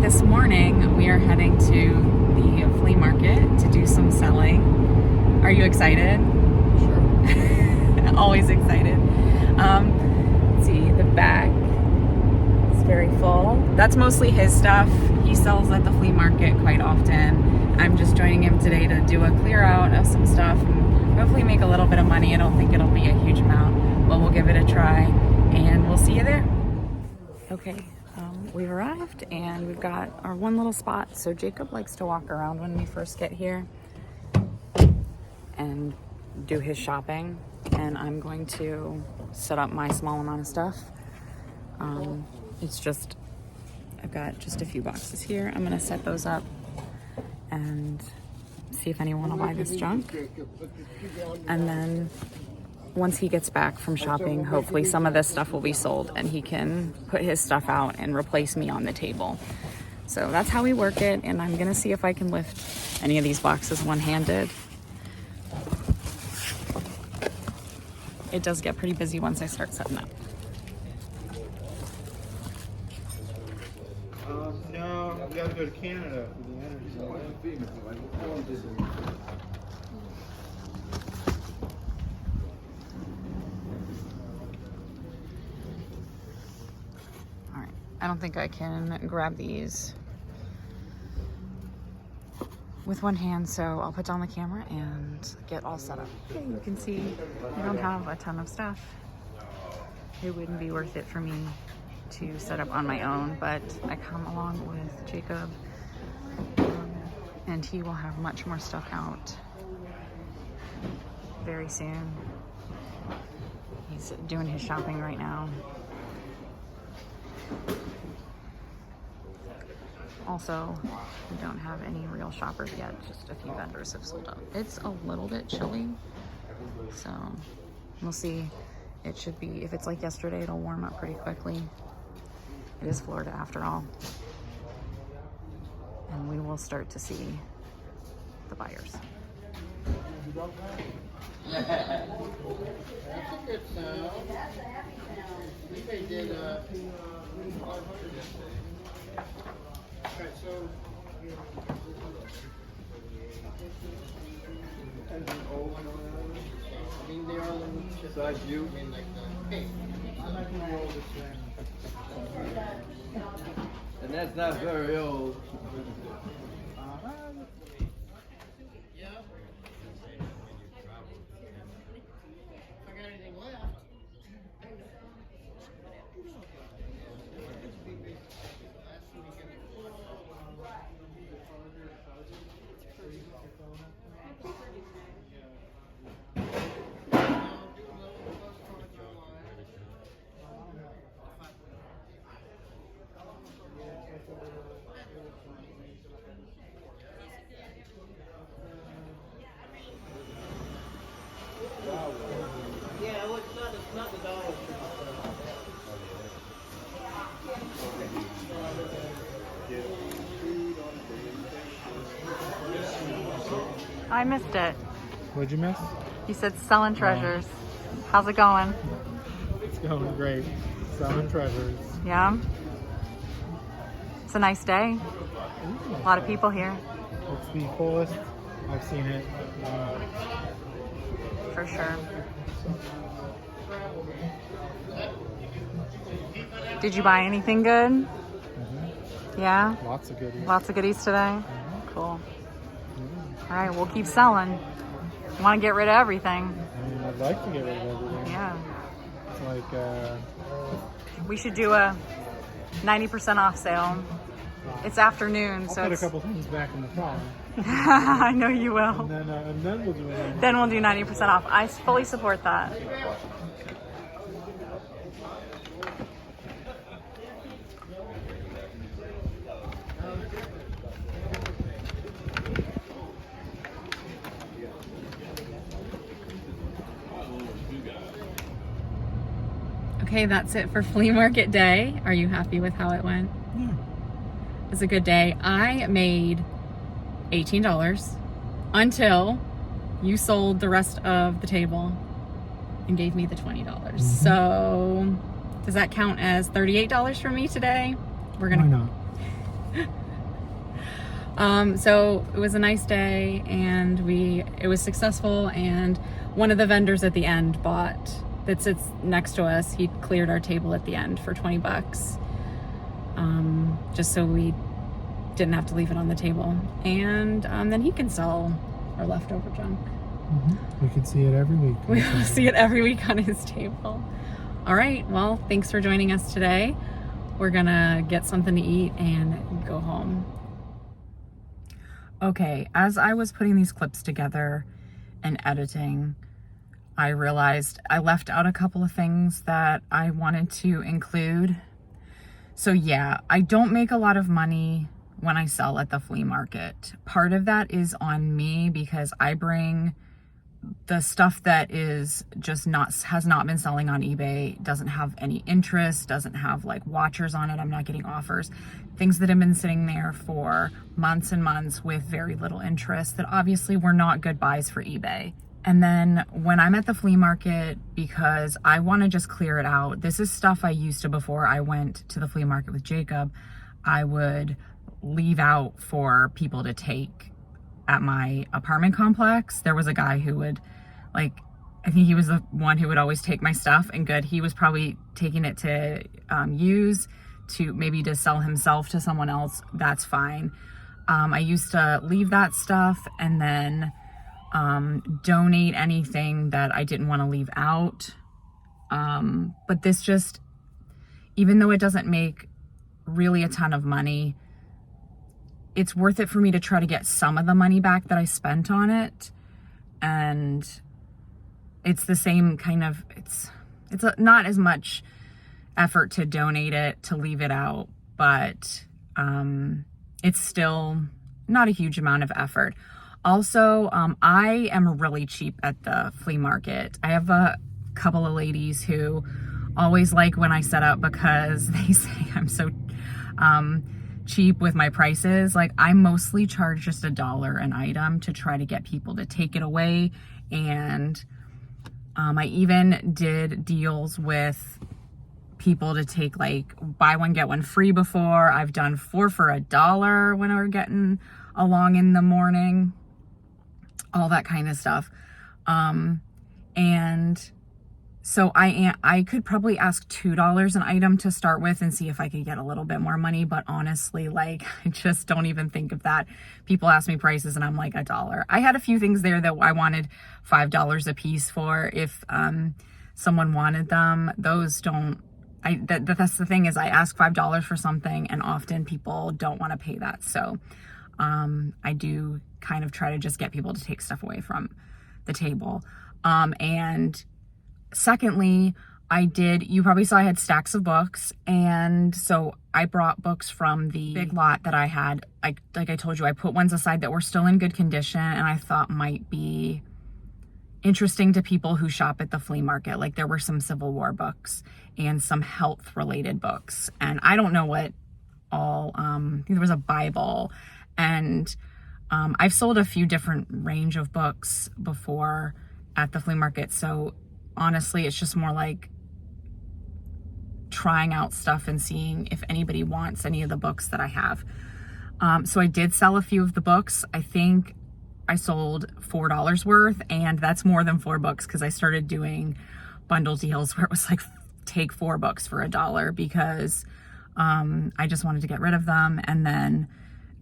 this morning we are heading to the flea market to do some selling. Are you excited? Sure. Always excited. Let's see, the back is very full. That's mostly his stuff. He sells at the flea market quite often. I'm just joining him today to do a clear out of some stuff and hopefully make a little bit of money. I don't think it'll be a huge amount, but we'll give it a try and we'll see you there. Okay. We've arrived and we've got our one little spot. So Jacob likes to walk around when we first get here and do his shopping. And I'm going to set up my small amount of stuff. I've got just a few boxes here. I'm gonna set those up and see if anyone will buy this junk. And then once he gets back from shopping, hopefully some of this stuff will be sold and he can put his stuff out and replace me on the table. So that's how we work it, and I'm gonna see if I can lift any of these boxes one-handed. It does get pretty busy once I start setting up. No, we gotta go to Canada for the energy. I don't think I can grab these with one hand, so I'll put down the camera and get all set up. Okay, you can see I don't have a ton of stuff. It wouldn't be worth it for me to set up on my own, but I come along with Jacob and he will have much more stuff out very soon. He's doing his shopping right now. Also, we don't have any real shoppers yet, just a few vendors have sold out. It's a little bit chilly, so we'll see. It should be, if it's like yesterday, it'll warm up pretty quickly. It is Florida after all. And we will start to see the buyers. That's a good sound. I think they did 500 yesterday. Okay, so I mean, they are besides you. I mean, like the hey, I'm not gonna roll this thing. And that's not very old. Yeah. If I got anything left. Yeah, well, it's not the Dollar Tree. I missed it. What'd you miss? You said selling treasures. How's it going? It's going great. Selling treasures. Yeah? It's a nice day. A lot of people here. It's the fullest I've seen it. For sure. Did you buy anything good? Mm-hmm. Yeah? Lots of goodies. Lots of goodies today? Mm-hmm. Cool. Mm-hmm. All right, we'll keep selling. Want to get rid of everything. I mean, I'd like to get rid of everything. Yeah. It's like, We should do a 90% off sale. It's afternoon, I'll so put a it's... couple things back in the car. I know you will. And then we'll do it. Then we'll do 90% off. I fully support that. Okay, that's it for flea market day. Are you happy with how it went? Yeah. It was a good day. I made $18 until you sold the rest of the table and gave me the $20. Mm-hmm. So does that count as $38 for me today? Why not? So it was a nice day, and it was successful, and one of the vendors at the end that sits next to us, he cleared our table at the end for 20 bucks. Just so we didn't have to leave it on the table. And then he can sell our leftover junk. We can see it every week. We see it every week on his table. All right, well, thanks for joining us today. We're gonna get something to eat and go home. Okay, as I was putting these clips together and editing, I realized I left out a couple of things that I wanted to include. So yeah, I don't make a lot of money when I sell at the flea market. Part of that is on me because I bring the stuff that is just has not been selling on eBay, doesn't have any interest, doesn't have like watchers on it. I'm not getting offers. Things that have been sitting there for months and months with very little interest that obviously were not good buys for eBay. And then when I'm at the flea market, because I want to just clear it out, this is stuff I used to before I went to the flea market with Jacob, I would leave out for people to take at my apartment complex. There was a guy who would, I think he was the one who would always take my stuff, and good, he was probably taking it to use, to maybe to sell himself to someone else. That's fine. I used to leave that stuff and then donate anything that I didn't want to leave out. But this just, even though it doesn't make really a ton of money, it's worth it for me to try to get some of the money back that I spent on it. And it's the same kind of, it's not as much effort to donate it, to leave it out, but it's still not a huge amount of effort. Also, I am really cheap at the flea market. I have a couple of ladies who always like when I set up because they say I'm so cheap with my prices. Like, I mostly charge just $1 an item to try to get people to take it away. And I even did deals with people to take like buy one get one free before. I've done 4 for $1 when we're getting along in the morning, all that kind of stuff. And so I could probably ask $2 an item to start with and see if I could get a little bit more money. But honestly, like, I just don't even think of that. People ask me prices and I'm like, $1. I had a few things there that I wanted $5 a piece for if someone wanted them. Those don't, that's the thing, is I ask $5 for something and often people don't want to pay that. So I do kind of try to just get people to take stuff away from the table. And secondly, you probably saw I had stacks of books. And so I brought books from the big lot that I had. Like I told you, I put ones aside that were still in good condition and I thought might be interesting to people who shop at the flea market. Like, there were some Civil War books and some health related books. And I don't know what all, I think there was a Bible, and I've sold a few different range of books before at the flea market. So honestly, it's just more like trying out stuff and seeing if anybody wants any of the books that I have. So I did sell a few of the books. I think I sold $4 worth, and that's more than 4 books because I started doing bundle deals where it was like take 4 books for $1 because I just wanted to get rid of them. And then,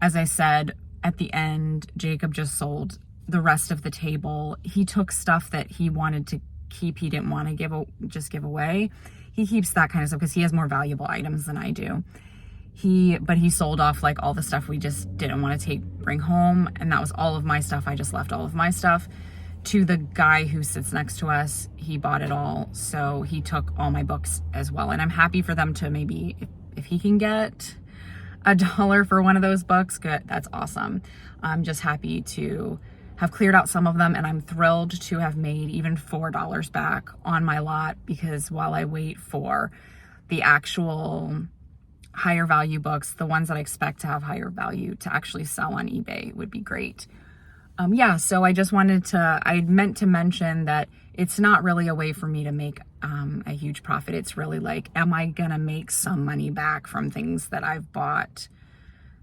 as I said, at the end, Jacob just sold the rest of the table. He took stuff that he wanted to keep. He didn't want to just give away. He keeps that kind of stuff because he has more valuable items than I do. But he sold off like all the stuff we just didn't want to bring home. And that was all of my stuff. I just left all of my stuff to the guy who sits next to us. He bought it all. So he took all my books as well. And I'm happy for them to maybe, if he can get $1 for one of those books, good. That's awesome. I'm just happy to have cleared out some of them, and I'm thrilled to have made even $4 back on my lot, because while I wait for the actual higher value books, the ones that I expect to have higher value to actually sell on eBay would be great. Yeah, so I just I meant to mention that it's not really a way for me to make a huge profit. It's really like, am I gonna make some money back from things that I've bought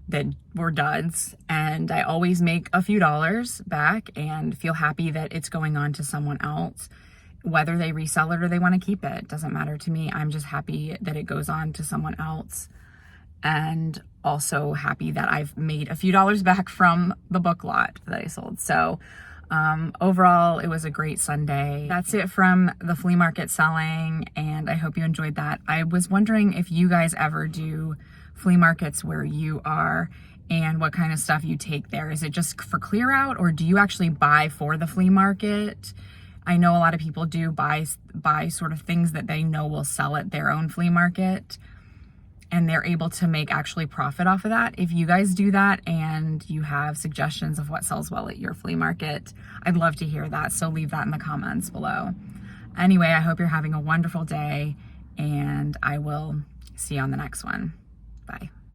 that were duds, and I always make a few dollars back and feel happy that it's going on to someone else. Whether they resell it or they want to keep it, doesn't matter to me. I'm just happy that it goes on to someone else, and also happy that I've made a few dollars back from the book lot that I sold. So overall, it was a great Sunday. That's it from the flea market selling, and I hope you enjoyed that. I was wondering if you guys ever do flea markets where you are, and what kind of stuff you take there. Is it just for clear out, or do you actually buy for the flea market? I know a lot of people do buy sort of things that they know will sell at their own flea market, and they're able to make actually profit off of that. If you guys do that and you have suggestions of what sells well at your flea market, I'd love to hear that. So leave that in the comments below. Anyway, I hope you're having a wonderful day, and I will see you on the next one. Bye.